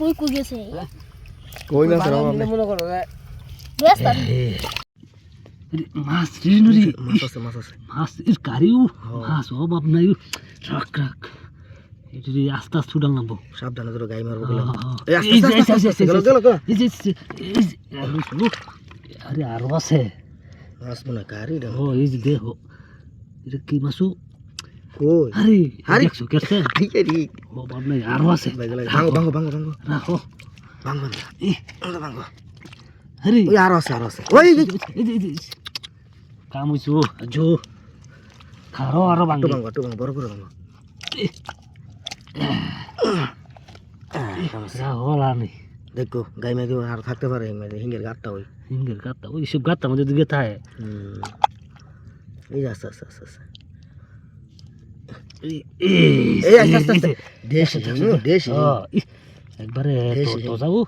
কই কই গেছে কই না স্যার আপনি মনে করো ব্যস্ত মাছ রিনুরি মাছ আছে মাছ এর কারিউ মাছ অভাব নাই রাখ রাখ এটি আস্তে আস্তে উড়াল নামবো সাবধানে ধরো গাই মারবো গেলে আরে আরো আছে মাছ মনে কারি ও এই যে দেখো এটা কি মাছু কই আরে আরে দেখছো কেটে ঠিক আছে ও বাপ নাই আরো আছে ভাঙো ভাঙো ভাঙো ভাঙো রাখো ভাঙো ভাঙো আরে ওই আর আছে ওই কাম হইছো জো খারো আরো ভাঙ একটু ভাঙো বড় করে ভাঙো হলা নেই দেখো গাই মেঘে আর থাকতে পারে হিঙ্গের গাঁটটা ওই হিঙ্গের গাঁতটা ওই সব গাঁতটা মধ্যে দিকে থাকে এই আস্তে আস্তে আস্তে আস্তে এই আস্তে আস্তে আস্তে দেশি দেশি একবারে তো যাবো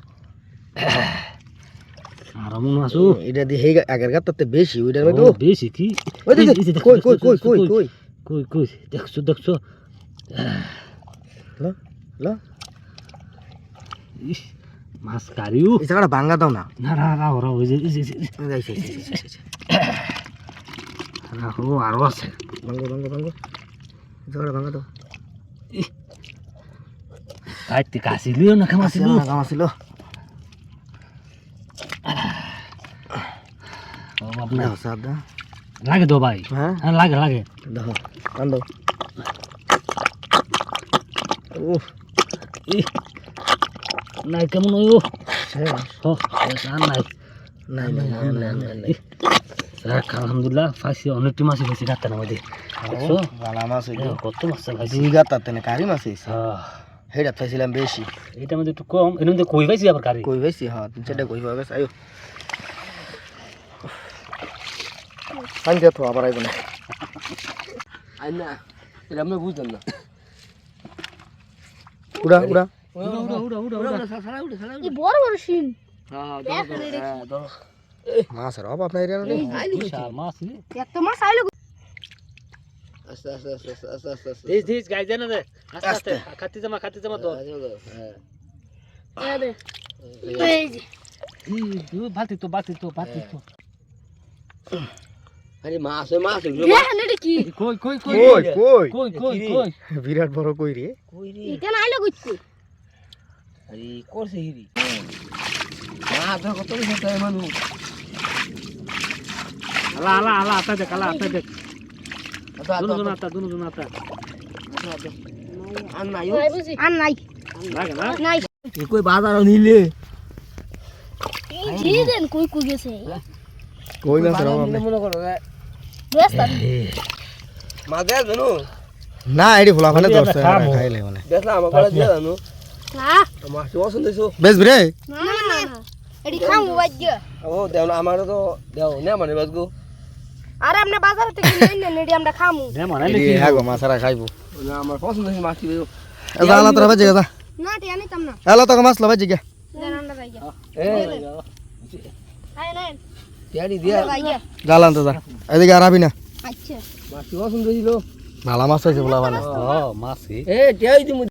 আর মন আসু এটা দিয়ে হেই আগের গাঁটটাতে বেশি ওইটার মধ্যে বেশি কি ওই কই কই কই কই কই কই কই দেখছো দেখছো ল ল মাছ কারিও এই জায়গাটা ভাঙা দাও না না না না ওরা ওই যে রাখো আরো আছে ভাঙো ভাঙো ভাঙো জায়গাটা ভাঙা দাও কাটতে কাশিলিও না খামাছিল কামাছিল ও আপনার সাবধান লাগে তো ভাই হ্যাঁ হ্যাঁ লাগে লাগে দেখো টান দাও নাই কেমন ওই ও নাই নাই নাই আলহামদুলিল্লাহ ফাইসি অনেকটি মাছই ফাইসি গাঁতার মধ্যে ভালো মাছ কত মাছ ফাইসি দুই গাঁতাতে না কারি মাছ হয়েছে হ্যাঁ হেটা পাইছিলাম বেশি এইটার মধ্যে একটু কম এর মধ্যে কই পাইছি আবার কারি কই পাইছি হ্যাঁ 3-4টা কই পাবে আয়ো আনকে তো আবার আইব না আই না এটা আমি বুঝলাম না উড়া উড়া এই বড় বড় শিং মাছ আর অভাব নাই রে বিশাল মাছ একটা মাছ আইলো আস্তে আস্তে আস্তে আস্তে আস্তে আস্তে দিস দিস গাই জানা দে আস্তে আস্তে খাতি জামা তো হ্যাঁ দে এই যে বাতি তো আরে মাছ ওই মাছ দেখেন এটা কি কই কই কই কই কই কই কই কই বিরাট বড় কই রে কই রে এটা না আইলো কইছে আরে করছে হিরি মাছ ধর কত ছোট মানুষ আলা আতা দেখ দুনো আতা আর নাই নাই বুঝি আর নাই লাগে না নাই কই বাজার নিলে এই জি দেন কই কই গেছে কই না স্যার আপনি মনে করো ব্যস্ত মাছ দেয় জানো না এডি ফুলা ফালে দরছে খাইলে মানে দেখলাম আমার গলা দিয়ে জানো না মাছ পছন্দ হইছো বেশ রে না না এডি খামু বাজ্য ও দেও না আমারও তো দেও না মানে বাজগো আর আমরা বাজার থেকে নিয়ে নেন এডি আমরা খামু নে মনে এডি হ্যাঁ গো মাছরা খাইবো না আমার পছন্দ হইছে মাছ দিও এলা আলা তোরা বাজে গা না টি আনিতাম না এলা তো মাছ লবাই জিগা দেন আমরা যাই এ আয় না তিয়াড়ি দিয়া জালান তো যা এদিকে আরাবি না আচ্ছা মাছ পছন্দ হইছিল ভালো মাছ হইছে ফুলা মানে ও মাছ এ তিয়াই দিমু